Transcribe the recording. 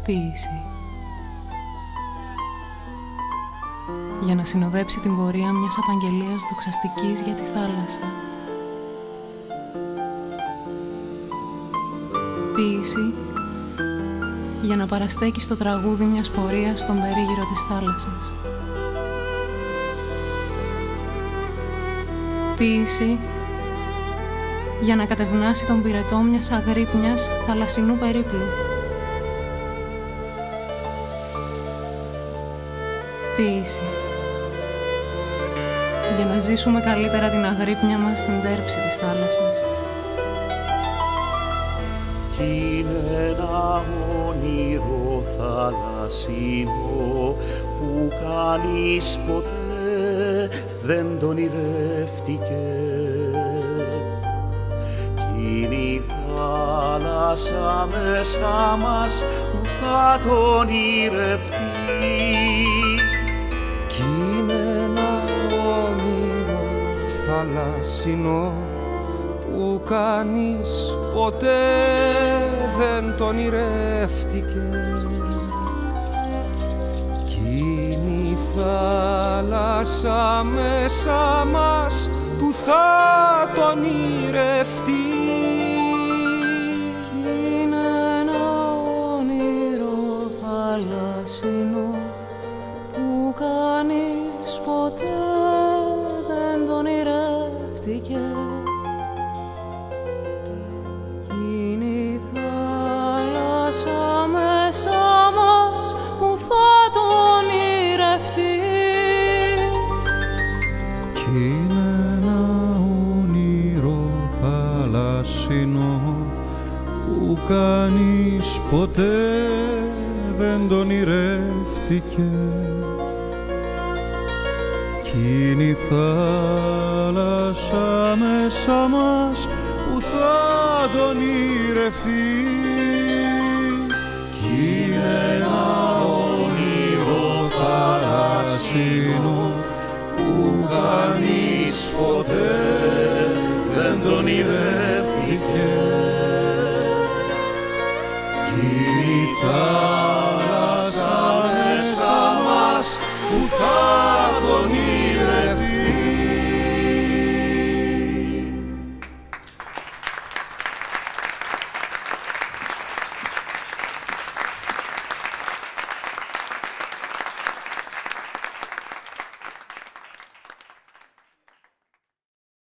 Ποίηση. Για να συνοδέψει την πορεία μιας απαγγελίας δοξαστικής για τη θάλασσα. Ποίηση για να παραστέκει στο τραγούδι μιας πορείας στον περίγυρο της θάλασσας. Ποίηση για να κατευνάσει τον πυρετό μιας αγρύπνιας θαλασσινού περίπλου. Ποίηση για να ζήσουμε καλύτερα την αγρύπνια μας στην τέρψη της θάλασσας. Κι είναι ένα όνειρο θαλασσινό που κανείς ποτέ δεν τον ονειρεύτηκε. Κι είναι η θάλασσα μέσα μας που θα τον ονειρευτεί. Κι είναι ένα όνειρο θαλασσινό που κανείς ποτέ δεν τον ονειρεύτηκε. Κι είναι η θάλασσα μέσα μας που θα τον ονειρευτεί. Κι είναι ένα όνειρο θαλασσινό που κανείς ποτέ δεν τον ονειρεύτηκε. Μέσα μας που θα τον ονειρευτεί. Κι είναι ένα όνειρο θαλασσινό που κανείς ποτέ δεν τον ονειρεύτηκε. Κι είναι η θάλασσα μέσα μας που θα τον ονειρευτεί.